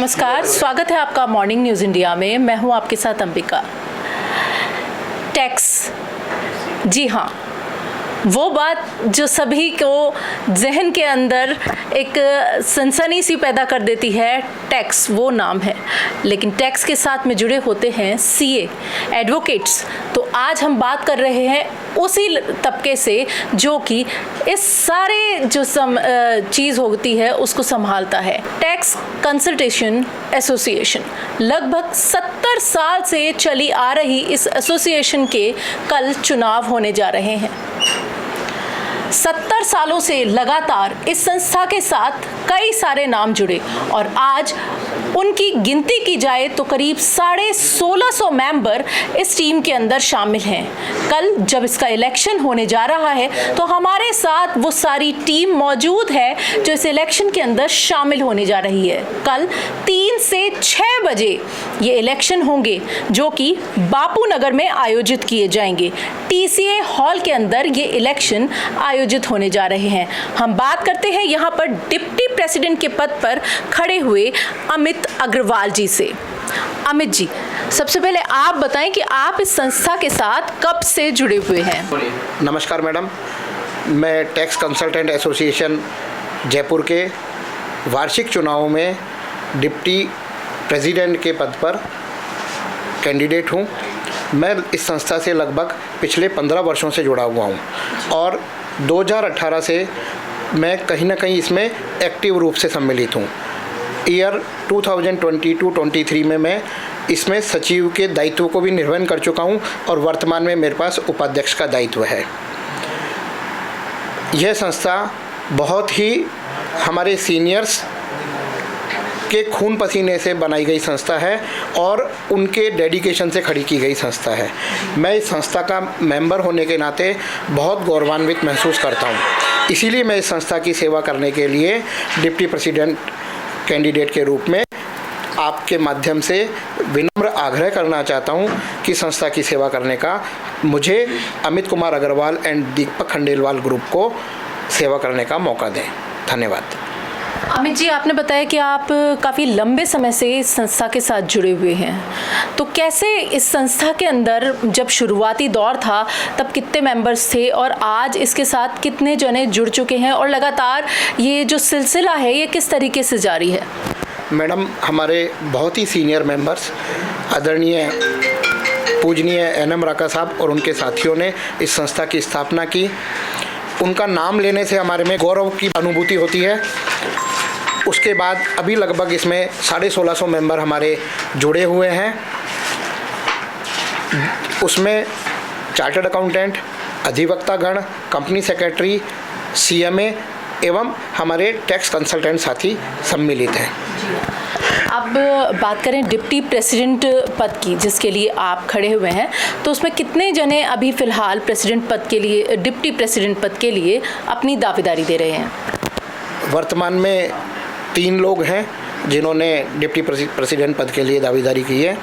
नमस्कार, स्वागत है आपका मॉर्निंग न्यूज़ इंडिया में। मैं हूं आपके साथ अंबिका। टैक्स, जी हाँ, वो बात जो सभी को जहन के अंदर एक सनसनी सी पैदा कर देती है, टैक्स वो नाम है। लेकिन टैक्स के साथ में जुड़े होते हैं सीए, एडवोकेट्स। तो आज हम बात कर रहे हैं उसी तबके से जो कि इस सारे जो चीज़ होती है उसको संभालता है। टैक्स कंसल्टेशन एसोसिएशन लगभग 70 साल से चली आ रही इस एसोसिएशन के कल चुनाव होने जा रहे हैं। 70 सालों से लगातार इस संस्था के साथ कई सारे नाम जुड़े और आज उनकी गिनती की जाए तो करीब 1650 मेंबर इस टीम के अंदर शामिल हैं। कल जब इसका इलेक्शन होने जा रहा है तो हमारे साथ वो सारी टीम मौजूद है जो इस इलेक्शन के अंदर शामिल होने जा रही है। कल 3 से 6 बजे ये इलेक्शन होंगे जो कि बापू नगर में आयोजित किए जाएंगे। टीसीए हॉल के अंदर ये इलेक्शन आयोजित होने जा रहे हैं। हम बात करते हैं यहाँ पर डिप्टी प्रेसिडेंट के पद पर खड़े हुए अमित अग्रवाल जी से। अमित जी, सबसे पहले आप बताएं कि आप इस संस्था के साथ कब से जुड़े हुए हैं? नमस्कार मैडम, मैं टैक्स कंसल्टेंट एसोसिएशन जयपुर के वार्षिक चुनावों में डिप्टी प्रेसिडेंट के पद पर कैंडिडेट हूँ। मैं इस संस्था से लगभग पिछले 15 वर्षों से जुड़ा हुआ हूँ और 2018 से मैं कहीं ना कहीं इसमें एक्टिव रूप से सम्मिलित हूँ। ईयर 2022-23 में मैं इसमें सचिव के दायित्व को भी निर्वहन कर चुका हूँ और वर्तमान में मेरे पास उपाध्यक्ष का दायित्व है। यह संस्था बहुत ही हमारे सीनियर्स के खून पसीने से बनाई गई संस्था है और उनके डेडिकेशन से खड़ी की गई संस्था है। मैं इस संस्था का मेंबर होने के नाते बहुत गौरवान्वित महसूस करता हूँ। इसीलिए मैं इस संस्था की सेवा करने के लिए डिप्टी प्रेसिडेंट कैंडिडेट के रूप में आपके माध्यम से विनम्र आग्रह करना चाहता हूं कि संस्था की सेवा करने का मुझे अमित कुमार अग्रवाल एंड दीपक खंडेलवाल ग्रुप को सेवा करने का मौका दें। धन्यवाद। अमित जी, आपने बताया कि आप काफ़ी लंबे समय से इस संस्था के साथ जुड़े हुए हैं, तो कैसे इस संस्था के अंदर जब शुरुआती दौर था तब कितने मेंबर्स थे और आज इसके साथ कितने जने जुड़ चुके हैं और लगातार ये जो सिलसिला है ये किस तरीके से जारी है? मैडम, हमारे बहुत ही सीनियर मेंबर्स आदरणीय पूजनीय एनएम राका साहब और उनके साथियों ने इस संस्था की स्थापना की। उनका नाम लेने से हमारे में गौरव की अनुभूति होती है। उसके बाद अभी लगभग इसमें 1650 मेंबर हमारे जुड़े हुए हैं। उसमें चार्टर्ड अकाउंटेंट, अधिवक्तागण, कंपनी सेक्रेटरी, सीएमए एवं हमारे टैक्स कंसल्टेंट साथी सम्मिलित हैं। अब बात करें डिप्टी प्रेसिडेंट पद की जिसके लिए आप खड़े हुए हैं, तो उसमें कितने जने अभी फ़िलहाल प्रेसिडेंट पद के लिए, डिप्टी प्रेसिडेंट पद के लिए अपनी दावेदारी दे रहे हैं? वर्तमान में 3 लोग हैं जिन्होंने डिप्टी प्रेसिडेंट पद के लिए दावेदारी की है।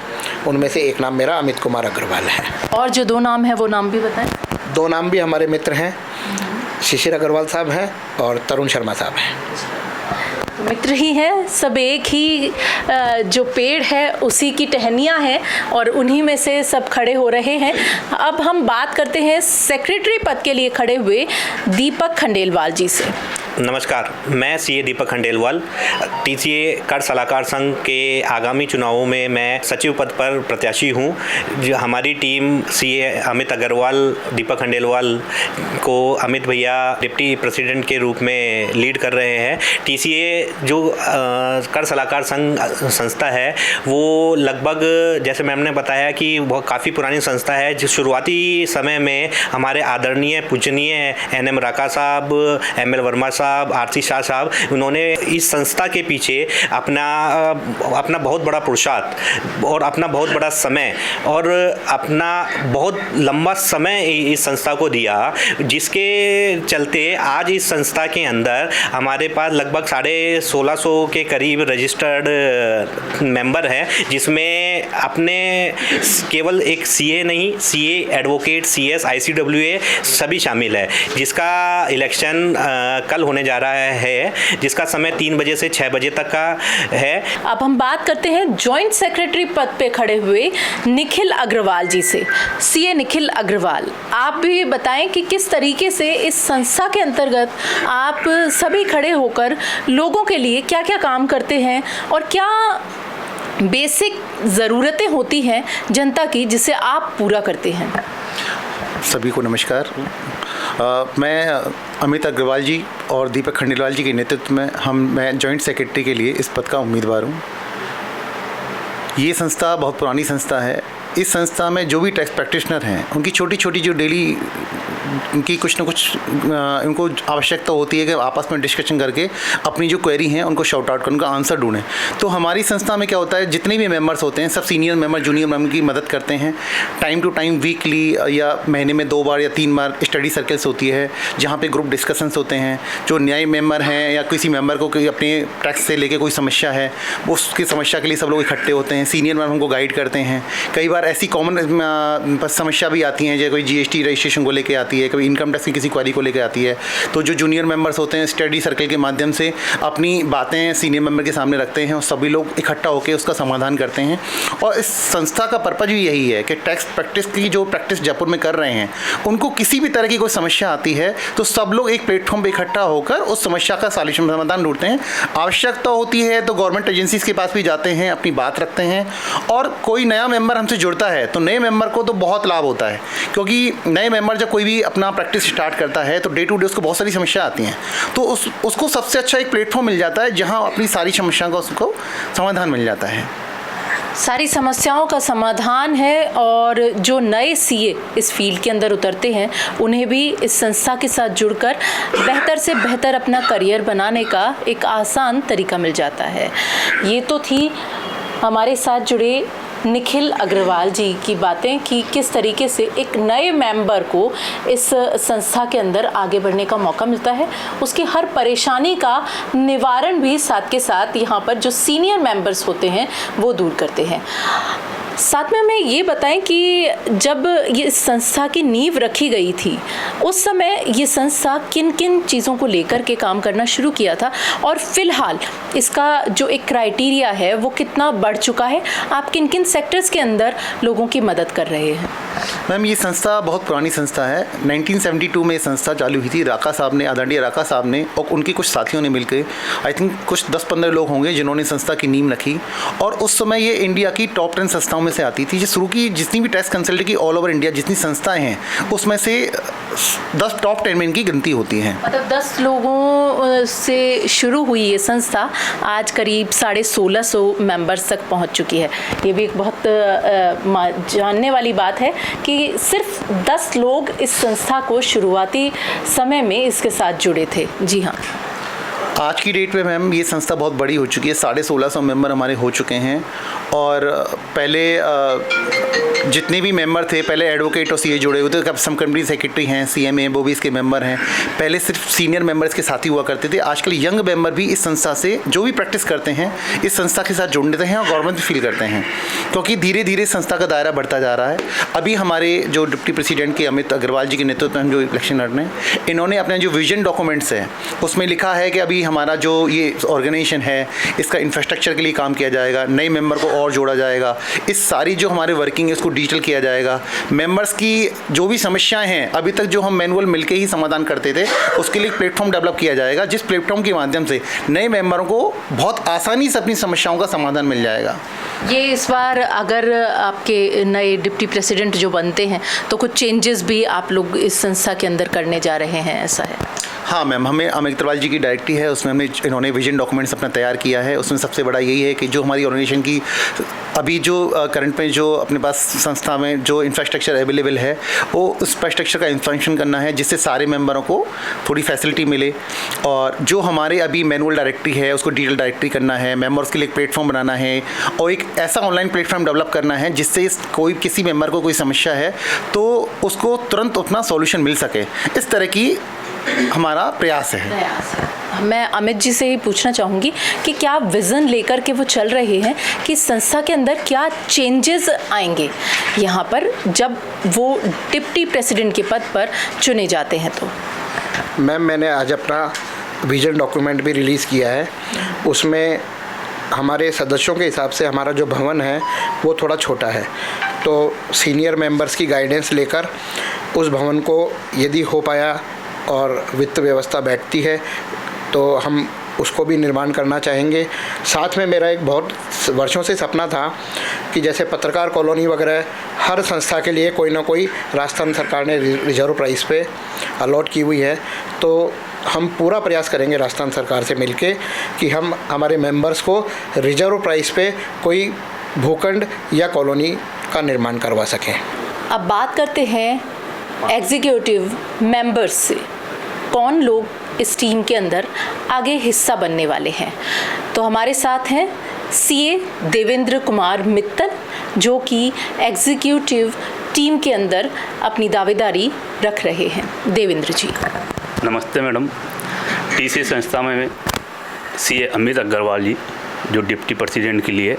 उनमें से एक नाम मेरा अमित कुमार अग्रवाल है। और जो 2 नाम है वो नाम भी बताएं। 2 नाम भी हमारे मित्र हैं, शिशिर अग्रवाल साहब हैं और तरुण शर्मा साहब हैं। मित्र ही हैं, सब एक ही जो पेड़ है उसी की टहनियाँ हैं और उन्हीं में से सब खड़े हो रहे हैं। अब हम बात करते हैं सेक्रेटरी पद के लिए खड़े हुए दीपक खंडेलवाल जी से। नमस्कार, मैं सीए दीपक खंडेलवाल, टीसीए कर सलाहकार संघ के आगामी चुनावों में मैं सचिव पद पर प्रत्याशी हूं। जो हमारी टीम सीए अमित अग्रवाल, दीपक खंडेलवाल को अमित भैया डिप्टी प्रेसिडेंट के रूप में लीड कर रहे हैं। टीसीए जो कर सलाहकार संघ संस्था है वो लगभग, जैसे मैम ने बताया कि बहुत काफ़ी पुरानी संस्था है। जो शुरुआती समय में हमारे आदरणीय पूजनीय एनएम राका साहब, एमएल वर्मा साहब, आरसी शाह साहब, उन्होंने इस संस्था के पीछे अपना बहुत बड़ा पुरुषार्थ और अपना बहुत बड़ा समय और अपना बहुत लंबा समय इस संस्था को दिया, जिसके चलते आज इस संस्था के अंदर हमारे पास लगभग 1650 के करीब रजिस्टर्ड मेंबर हैं, जिसमें अपने केवल एक सीए नहीं, सीए, एडवोकेट, सीएस, आईसीडब्ल्यूए सभी शामिल है, जिसका इलेक्शन कल होने जा रहा है, जिसका समय 3 बजे से 6 बजे तक का है। अब हम बात करते हैं जॉइंट सेक्रेटरी पद पे खड़े हुए निखिल अग्रवाल जी से। सीए निखिल अग्रवाल, आप भी बताएं कि किस तरीके से इस संस्था के अंतर्गत आप सभी खड़े होकर लोगों के लिए क्या क्या काम करते हैं और क्या बेसिक ज़रूरतें होती हैं जनता की जिसे आप पूरा करते हैं। सभी को नमस्कार। मैं अमित अग्रवाल जी और दीपक खंडेलवाल जी के नेतृत्व में मैं जॉइंट सेक्रेटरी के लिए इस पद का उम्मीदवार हूँ। ये संस्था बहुत पुरानी संस्था है। इस संस्था में जो भी टैक्स प्रैक्टिशनर हैं उनकी छोटी छोटी जो डेली उनकी कुछ ना कुछ उनको आवश्यकता होती है कि आपस में डिस्कशन करके अपनी जो क्वेरी हैं उनको शॉर्ट आउट कर उनका आंसर ढूंढें। तो हमारी संस्था में क्या होता है, जितने भी मेंबर्स होते हैं सब सीनियर मेंबर जूनियर मेंबर की मदद करते हैं। टाइम टू टाइम वीकली या महीने में 2 बार या 3 बार स्टडी सर्कल्स होती है जहाँ पे ग्रुप डिस्कशंस होते हैं। जो नए मेंबर हैं या किसी मेंबर को अपने टैक्स से लेके कोई समस्या है वो उसकी समस्या के लिए सब लोग इकट्ठे होते हैं। सीनियर मेंबर उनको गाइड करते हैं। कई बार ऐसी कॉमन समस्या भी आती हैं, जैसे कोई जीएसटी रजिस्ट्रेशन को लेकर आती है, कभी इनकम टैक्स की किसी क्वेरी को लेकर आती है, तो जो जूनियर मेंबर्स होते हैं स्टडी सर्कल के माध्यम से अपनी बातें सीनियर मेंबर के सामने रखते हैं और सभी लोग इकट्ठा होकर उसका समाधान करते हैं। और इस संस्था का पर्पज भी यही है कि टैक्स प्रैक्टिस की जो प्रैक्टिस जयपुर में कर रहे हैं उनको किसी भी तरह की कोई समस्या आती है तो सब लोग एक प्लेटफॉर्म पर इकट्ठा होकर उस समस्या का सॉल्यूशन समाधान ढूंढते हैं। आवश्यकता होती है तो गवर्नमेंट एजेंसीज के पास भी जाते हैं, अपनी बात रखते हैं। और कोई नया मेंबर हमसे जुड़ता है तो नए मेंबर को तो बहुत लाभ होता है, क्योंकि नए मेंबर जब कोई भी अपना प्रैक्टिस स्टार्ट करता है तो डे टू डे उसको बहुत सारी समस्या आती हैं, तो उसको सबसे अच्छा एक प्लेटफॉर्म मिल जाता है जहां अपनी सारी समस्याओं का उसको समाधान मिल जाता है। सारी समस्याओं का समाधान है और जो नए सीए इस फील्ड के अंदर उतरते हैं उन्हें भी इस संस्था के साथ जुड़कर बेहतर से बेहतर अपना करियर बनाने का एक आसान तरीका मिल जाता है। ये तो थी हमारे साथ जुड़े निखिल अग्रवाल जी की बातें कि किस तरीके से एक नए मेंबर को इस संस्था के अंदर आगे बढ़ने का मौका मिलता है, उसकी हर परेशानी का निवारण भी साथ के साथ यहाँ पर जो सीनियर मेंबर्स होते हैं वो दूर करते हैं। साथ में हमें ये बताएं कि जब ये संस्था की नींव रखी गई थी उस समय ये संस्था किन किन चीज़ों को लेकर के काम करना शुरू किया था और फिलहाल इसका जो एक क्राइटेरिया है वो कितना बढ़ चुका है, आप किन किन सेक्टर्स के अंदर लोगों की मदद कर रहे हैं। मैम ये संस्था बहुत पुरानी संस्था है। 1972 में ये संस्था चालू हुई थी। राका साहब ने, आदरणीय राका साहब ने और उनके कुछ साथियों ने मिलकर, आई थिंक कुछ 10-15 लोग होंगे जिन्होंने संस्था की नींव रखी। और उस समय ये इंडिया की टॉप 10 संस्थाओं में से आती थी। जो शुरू की जितनी भी टैक्स कंसल्टेंट की ऑल ओवर इंडिया जितनी संस्थाएं हैं उसमें से 10 टॉप 10 में इनकी गिनती होती है। मतलब 10 लोगों से शुरू हुई ये संस्था आज करीब 1650 मेंबर्स तक पहुंच चुकी है। ये भी एक बहुत जानने वाली बात है कि सिर्फ 10 लोग इस संस्था को शुरुआती समय में इसके साथ जुड़े थे। जी हाँ, आज की डेट में मैम ये संस्था बहुत बड़ी हो चुकी है। 1650 मेंबर हमारे हो चुके हैं। और पहले जितने भी मेंबर थे, पहले एडवोकेट और सीए जुड़े हुए थे, अब सम कंपनी सेक्रेटरी हैं, सीएमए वो भी इसके मेंबर हैं। पहले सिर्फ सीनियर मेंबर इसके साथ ही हुआ करते थे। आजकल यंग मेंबर भी इस संस्था से जो भी प्रैक्टिस करते हैं इस संस्था के साथ जुड़ लेते हैं और गवर्नमेंट भी फील करते हैं, क्योंकि धीरे धीरे संस्था का दायरा बढ़ता जा रहा है। अभी हमारे जो डिप्टी प्रेसिडेंट के अमित अग्रवाल जी के नेतृत्व में हम जो इलेक्शन लड़ रहे हैं, इन्होंने अपने जो विजन डॉक्यूमेंट्स है उसमें लिखा है कि अभी हमारा जो ये ऑर्गेनाइजेशन है इसका इंफ्रास्ट्रक्चर के लिए काम किया जाएगा, नए मेंबर को और जोड़ा जाएगा, इस सारी जो हमारे वर्किंग है उसको डिजिटल किया जाएगा। मेंबर्स की जो भी समस्याएं हैं अभी तक जो हम मैनुअल मिलके ही समाधान करते थे उसके लिए प्लेटफॉर्म डेवलप किया जाएगा, जिस प्लेटफॉर्म के माध्यम से नए मेंबरों को बहुत आसानी से अपनी समस्याओं का समाधान मिल जाएगा। ये इस बार अगर आपके नए डिप्टी प्रेसिडेंट जो बनते हैं तो कुछ चेंजेस भी आप लोग इस संस्था के अंदर करने जा रहे हैं, ऐसा है? हाँ मैम, हमें अमित अग्रवाल जी की डायरेक्टरी है, उसमें इन्होंने विजन डॉक्यूमेंट्स अपना तैयार किया है। उसमें सबसे बड़ा यही है कि जो हमारी ऑर्गेनाइजेशन की अभी जो करंट में जो अपने पास संस्था में जो इंफ्रास्ट्रक्चर अवेलेबल है वो उस इंफ्रास्ट्रक्चर का एक्सपेंशन करना है जिससे सारे मेंबरों को थोड़ी फैसिलिटी मिले। और जो हमारे अभी मैनुअल डायरेक्टरी है उसको डिजिटल डायरेक्टरी करना है, मेंबर्स के लिए एक प्लेटफॉर्म बनाना है और एक ऐसा ऑनलाइन प्लेटफॉर्म डेवलप करना है जिससे कोई किसी मेंबर को कोई समस्या है तो उसको तुरंत अपना सॉल्यूशन मिल सके। इस तरह की हमारा प्रयास है। मैं अमित जी से ही पूछना चाहूँगी कि क्या विज़न लेकर के वो चल रहे हैं कि संस्था के अंदर क्या चेंजेस आएंगे यहाँ पर जब वो डिप्टी प्रेसिडेंट के पद पर चुने जाते हैं तो? मैम, मैंने आज अपना विजन डॉक्यूमेंट भी रिलीज़ किया है। उसमें हमारे सदस्यों के हिसाब से हमारा जो भवन है वो थोड़ा छोटा है, तो सीनियर मेंबर्स की गाइडेंस लेकर उस भवन को यदि हो पाया और वित्त व्यवस्था बैठती है तो हम उसको भी निर्माण करना चाहेंगे। साथ में मेरा एक बहुत वर्षों से सपना था कि जैसे पत्रकार कॉलोनी वगैरह हर संस्था के लिए कोई ना कोई राजस्थान सरकार ने रिजर्व प्राइस पे अलॉट की हुई है, तो हम पूरा प्रयास करेंगे राजस्थान सरकार से मिलके कि हम हमारे मेंबर्स को रिजर्व प्राइस पे कोई भूखंड या कॉलोनी का निर्माण करवा सकें। अब बात करते हैं एग्जीक्यूटिव मेंबर्स से, कौन लोग इस टीम के अंदर आगे हिस्सा बनने वाले हैं। तो हमारे साथ हैं सीए देवेंद्र कुमार मित्तल, जो कि एग्जीक्यूटिव टीम के अंदर अपनी दावेदारी रख रहे हैं। देवेंद्र जी नमस्ते मैडम। टीसीए संस्था में सीए अमित अग्रवाल जी जो डिप्टी प्रेसिडेंट के लिए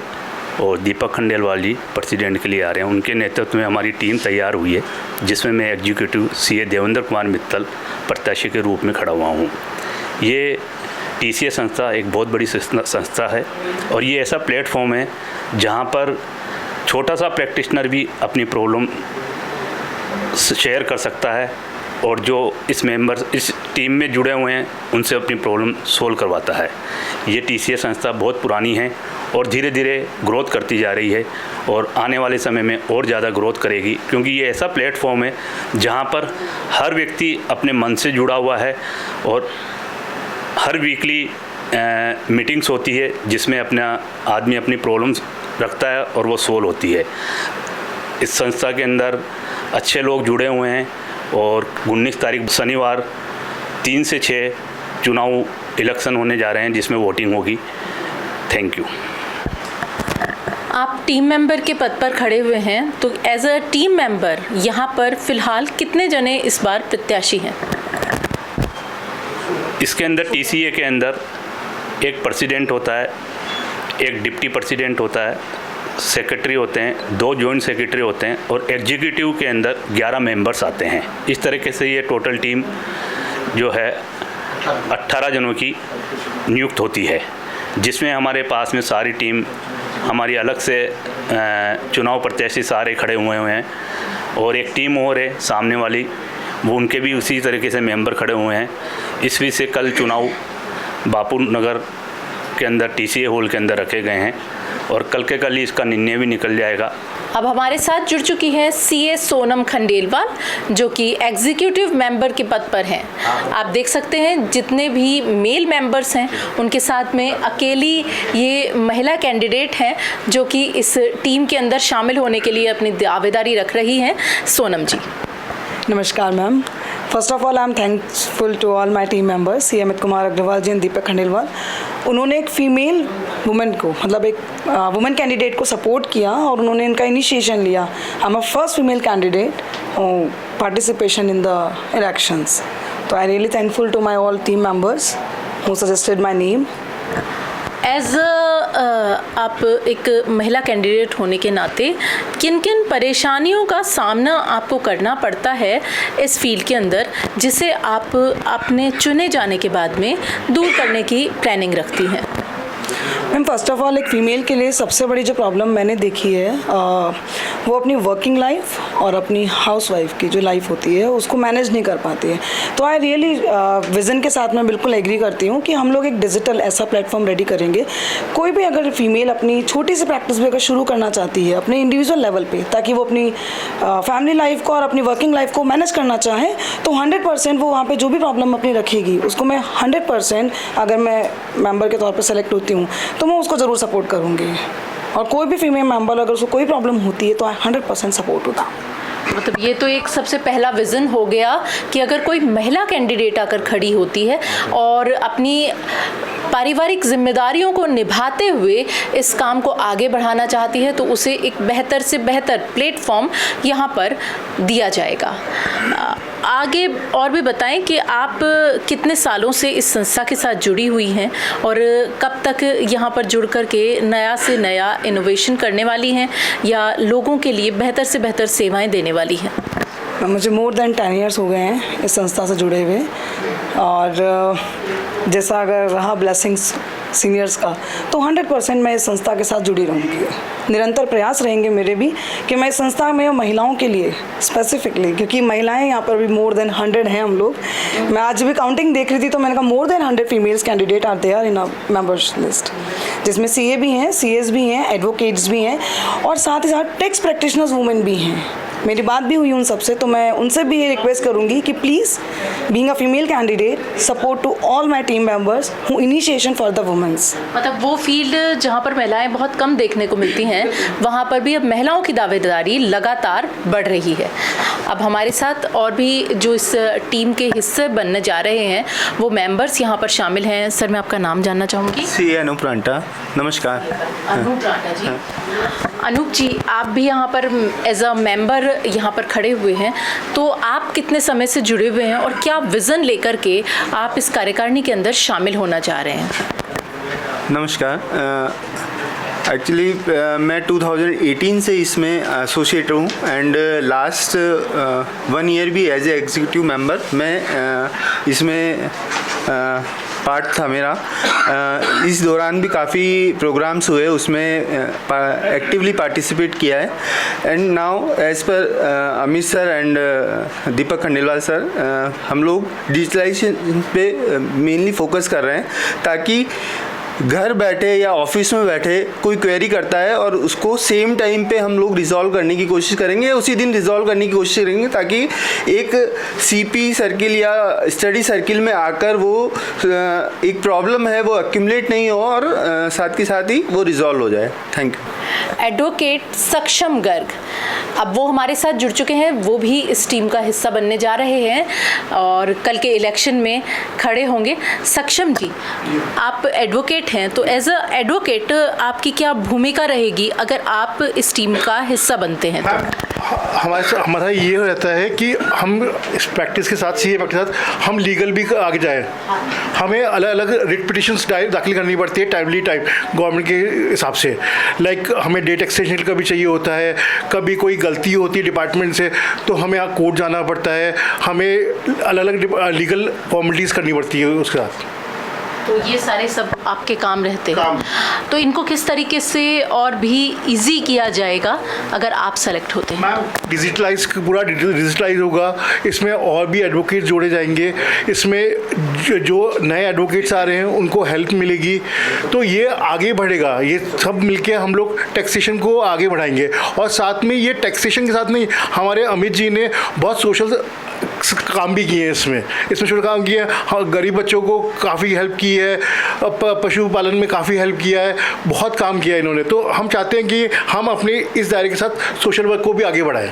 और दीपक खंडेलवाल जी प्रेसिडेंट के लिए आ रहे हैं, उनके नेतृत्व में हमारी टीम तैयार हुई है, जिसमें मैं एग्जीक्यूटिव सीए देवेंद्र कुमार मित्तल प्रत्याशी के रूप में खड़ा हुआ हूँ। ये टीसीए संस्था एक बहुत बड़ी संस्था है और ये ऐसा प्लेटफॉर्म है जहाँ पर छोटा सा प्रैक्टिशनर भी अपनी प्रॉब्लम शेयर कर सकता है और जो इस टीम में जुड़े हुए हैं उनसे अपनी प्रॉब्लम सोल्व करवाता है। ये टीसीए संस्था बहुत पुरानी है और धीरे धीरे ग्रोथ करती जा रही है और आने वाले समय में और ज़्यादा ग्रोथ करेगी, क्योंकि ये ऐसा प्लेटफॉर्म है जहाँ पर हर व्यक्ति अपने मन से जुड़ा हुआ है और हर वीकली मीटिंग्स होती है जिसमें आदमी अपनी प्रॉब्लम्स रखता है और वो सोल्व होती है। इस संस्था के अंदर अच्छे लोग जुड़े हुए हैं और 19 तारीख शनिवार 3 से 6 चुनाव इलेक्शन होने जा रहे हैं जिसमें वोटिंग होगी। Thank you. आप टीम मेंबर के पद पर खड़े हुए हैं, तो एज अ टीम मेंबर यहाँ पर फ़िलहाल कितने जने इस बार प्रत्याशी हैं? इसके अंदर टीसीए के अंदर एक प्रेसिडेंट होता है, एक डिप्टी प्रेसिडेंट होता है, सेक्रेटरी होते हैं, 2 जॉइंट सेक्रेटरी होते हैं और एग्जीक्यूटिव के अंदर 11 मेंबर्स आते हैं। इस तरीके से ये टोटल टीम जो है 18 जनों की नियुक्त होती है, जिसमें हमारे पास में सारी टीम हमारी अलग से चुनाव प्रत्याशी सारे खड़े हुए हैं और एक टीम और है सामने वाली, वो उनके भी उसी तरीके से मेंबर खड़े हुए हैं। इस बीच से कल चुनाव बापू नगर के अंदर टीसीए हॉल के अंदर रखे गए हैं और कल के कल ही इसका निर्णय भी निकल जाएगा। अब हमारे साथ जुड़ चुकी हैं सीए सोनम खंडेलवाल, जो कि एग्जीक्यूटिव मेंबर के पद पर हैं। आप देख सकते हैं जितने भी मेल मेंबर्स हैं उनके साथ में अकेली ये महिला कैंडिडेट हैं जो कि इस टीम के अंदर शामिल होने के लिए अपनी दावेदारी रख रही हैं। सोनम जी नमस्कार ma'am. First of all I am thankful to all my team members C Amit Kumar Agarwal ji and Deepak Khandelwal. उन्होंने एक फ़ीमेल वुमेन को, मतलब एक वुमेन कैंडिडेट को सपोर्ट किया और उन्होंने इनका इनिशिएशन लिया। I am a first female candidate participation in the elections, तो I really thankful to my all team members who suggested my name. As आप एक महिला कैंडिडेट होने के नाते किन किन परेशानियों का सामना आपको करना पड़ता है इस फील्ड के अंदर, जिसे आप अपने चुने जाने के बाद में दूर करने की प्लानिंग रखती हैं? मैम फर्स्ट ऑफ ऑल एक फ़ीमेल के लिए सबसे बड़ी जो प्रॉब्लम मैंने देखी है वो अपनी वर्किंग लाइफ और अपनी हाउस वाइफ की जो लाइफ होती है उसको मैनेज नहीं कर पाती है। तो आई रियली विज़न के साथ मैं बिल्कुल एग्री करती हूँ कि हम लोग एक डिजिटल ऐसा प्लेटफॉर्म रेडी करेंगे। कोई भी अगर फीमेल अपनी छोटी सी प्रैक्टिस भी अगर शुरू करना चाहती है अपने इंडिविजुअल लेवल पे, ताकि वो अपनी फैमिली लाइफ को और अपनी वर्किंग लाइफ को मैनेज करना चाहे, तो 100% वो वहाँ पर जो भी प्रॉब्लम अपनी रखेगी उसको मैं 100% अगर मैं मेम्बर के तौर पर सेलेक्ट होती हूँ तो मैं उसको ज़रूर सपोर्ट करूँगी। और कोई भी फीमेल मेंबर अगर उसको कोई प्रॉब्लम होती है तो 100% सपोर्ट होता। मतलब ये तो एक सबसे पहला विज़न हो गया कि अगर कोई महिला कैंडिडेट आकर खड़ी होती है और अपनी पारिवारिक जिम्मेदारियों को निभाते हुए इस काम को आगे बढ़ाना चाहती है तो उसे एक बेहतर से बेहतर प्लेटफॉर्म यहाँ पर दिया जाएगा। आगे और भी बताएं कि आप कितने सालों से इस संस्था के साथ जुड़ी हुई हैं और कब तक यहाँ पर जुड़ कर के नया से नया इनोवेशन करने वाली हैं या लोगों के लिए बेहतर से बेहतर सेवाएं देने वाली हैं? मुझे मोर देन 10 ईयर्स हो गए हैं इस संस्था से जुड़े हुए, और जैसा अगर रहा ब्लेसिंग्स सीनियर्स का तो 100% मैं इस संस्था के साथ जुड़ी रहूँगी। निरंतर प्रयास रहेंगे मेरे भी कि मैं इस संस्था में महिलाओं के लिए स्पेसिफिकली, क्योंकि महिलाएं यहाँ पर भी मोर देन 100 हैं हम लोग। मैं आज भी काउंटिंग देख रही थी तो मैंने कहा more than 100 females candidate are there in a members list, जिसमें CA भी हैं, CS भी हैं, एडवोकेट्स भी हैं और साथ ही साथ टैक्स प्रैक्टिशनर्स वुमेन भी हैं। मेरी बात भी हुई उन सबसे, तो मैं उनसे भी ये रिक्वेस्ट करूँगी कि please being a female candidate support to all my team members who initiation for the women's. मतलब वो फील्ड जहाँ पर महिलाएं बहुत कम देखने को मिलती हैं वहाँ पर भी अब महिलाओं की दावेदारी लगातार बढ़ रही है। अब हमारे साथ और भी जो इस टीम के हिस्से बनने जा रहे हैं वो मेंबर्स यहाँ पर शामिल हैं। सर, मैं आपका नाम जानना चाहूँगी। CA अनूप रांटा। नमस्कार। अनूप रांटा जी। अनूप जी, आप भी यहाँ पर एज अ मेंबर यहाँ पर खड़े हुए हैं, तो आप कितने समय से जुड़े हुए हैं और क्या विज़न लेकर के आप इस कार्यकारिणी के अंदर शामिल होना चाह रहे हैं? नमस्कार। एक्चुअली मैं 2018 से इसमें एसोसिएट हूँ एंड लास्ट 1 ईयर भी एज ए एग्जीक्यूटिव मेंबर मैं इसमें पार्ट था मेरा। इस दौरान भी काफ़ी प्रोग्राम्स हुए, उसमें एक्टिवली पार्टिसिपेट किया है। And now as per Amit sir and Deepak Khandelwal sir, हम लोग डिजिटलाइजेशन पे मेनली फोकस कर रहे हैं ताकि घर बैठे या ऑफिस में बैठे कोई क्वेरी करता है और उसको सेम टाइम पे हम लोग रिजॉल्व करने की कोशिश करेंगे, उसी दिन रिजॉल्व करने की कोशिश करेंगे ताकि एक CP सर्किल या स्टडी सर्किल में आकर वो एक प्रॉब्लम है वो एक्यूमुलेट नहीं हो और साथ के साथ ही वो रिजॉल्व हो जाए। Thank you. एडवोकेट सक्षम गर्ग, अब वो हमारे साथ जुड़ चुके हैं, वो भी इस टीम का हिस्सा बनने जा रहे हैं और कल के इलेक्शन में खड़े होंगे। सक्षम जी, आप एडवोकेट हैं, तो एज अ एडवोकेट आपकी क्या भूमिका रहेगी अगर आप इस टीम का हिस्सा बनते हैं? तो हमारा ये रहता है कि हम इस प्रैक्टिस के साथ, CA प्रैक्टिस के साथ हम लीगल भी आगे जाए। हमें अलग अलग रिट पिटिशंस दाखिल करनी पड़ती है टाइमली गवर्नमेंट के हिसाब से। लाइक हमें डेट एक्सटेंशन का भी चाहिए होता है, कभी कोई गलती होती है डिपार्टमेंट से तो हमें यहाँ कोर्ट जाना पड़ता है, हमें अलग अलग लीगल फॉर्मेलिटीज़ करनी पड़ती है उसके साथ। तो ये सारे सब आपके काम रहते हैं, तो इनको किस तरीके से और भी इजी किया जाएगा अगर आप सेलेक्ट होते हैं? मैम, पूरा डिजिटलाइज होगा, इसमें और भी एडवोकेट जोड़े जाएंगे, इसमें जो नए एडवोकेट्स आ रहे हैं उनको हेल्प मिलेगी, तो ये आगे बढ़ेगा। ये सब मिलके हम लोग टैक्सेशन को आगे बढ़ाएंगे और साथ में ये टैक्सेशन के साथ नहीं, हमारे अमित जी ने बहुत सोशल काम भी किए हैं, इसमें सोशल काम किए हैं, गरीब बच्चों को काफ़ी हेल्प की है, पशुपालन में काफ़ी हेल्प किया है, बहुत काम किया है इन्होंने। तो हम चाहते हैं कि हम अपने इस दायरे के साथ सोशल वर्क को भी आगे बढ़ाएं।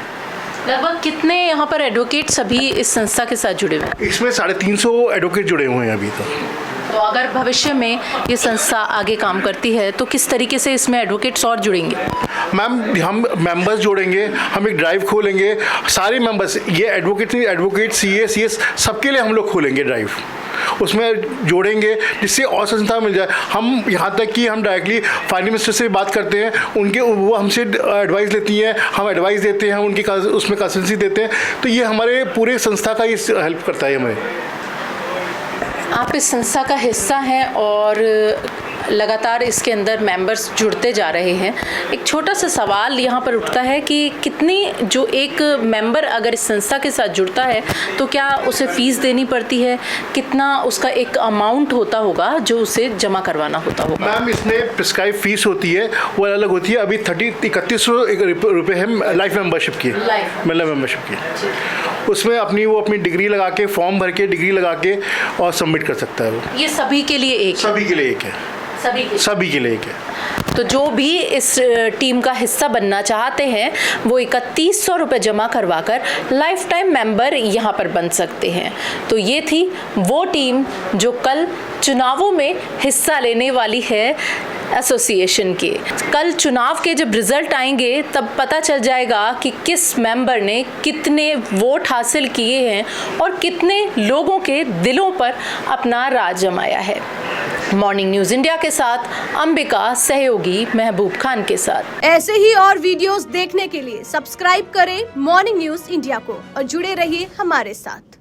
लगभग कितने यहाँ पर एडवोकेट सभी इस संस्था के साथ जुड़े हुए हैं? इसमें 350 एडवोकेट जुड़े हुए हैं अभी तक। तो अगर भविष्य में ये संस्था आगे काम करती है तो किस तरीके से इसमें एडवोकेट्स और जुड़ेंगे? मैम, हम मेंबर्स जोड़ेंगे, हम एक ड्राइव खोलेंगे, सारे मेंबर्स, ये एडवोकेट CA CS सबके लिए हम लोग खोलेंगे ड्राइव, उसमें जोड़ेंगे जिससे और संस्था मिल जाए। हम यहाँ तक कि हम डायरेक्टली फाइनेंस मिनिस्टर से बात करते हैं, वो हमसे एडवाइस लेती हैं, हम एडवाइस देते हैं, उनकी उसमें कंसल्टेंसी देते हैं, तो ये हमारे पूरे संस्था का ये हेल्प करता है हमें। आप इस संस्था का हिस्सा हैं और लगातार इसके अंदर मेंबर्स जुड़ते जा रहे हैं। एक छोटा सा सवाल यहाँ पर उठता है कि कितनी, जो एक मेंबर अगर इस संस्था के साथ जुड़ता है तो क्या उसे फ़ीस देनी पड़ती है, कितना उसका एक अमाउंट होता होगा जो उसे जमा करवाना होता होगा? मैम, इसमें प्रिस्क्राइब फीस होती है, वो अलग होती है। अभी 3100 रुपये है लाइफ मेंबरशिप की, मतलब मेंबरशिप की। उसमें अपनी डिग्री लगा के, फॉर्म भर के डिग्री लगा के और सबमिट कर सकता है वो। ये सभी के लिए एक? सभी के लिए एक है। सभी के लिए क्या। तो जो भी इस टीम का हिस्सा बनना चाहते हैं वो 3100 रुपये जमा करवाकर लाइफ टाइम मेंबर यहाँ पर बन सकते हैं। तो ये थी वो टीम जो कल चुनावों में हिस्सा लेने वाली है एसोसिएशन के। कल चुनाव के जब रिजल्ट आएंगे तब पता चल जाएगा कि किस मेंबर ने कितने वोट हासिल किए हैं और कितने लोगों के दिलों पर अपना राज जमाया है। मॉर्निंग न्यूज़ इंडिया के साथ अंबिका, सहयोगी महबूब खान के साथ। ऐसे ही और वीडियोस देखने के लिए सब्सक्राइब करें मॉर्निंग न्यूज़ इंडिया को और जुड़े रहिए हमारे साथ।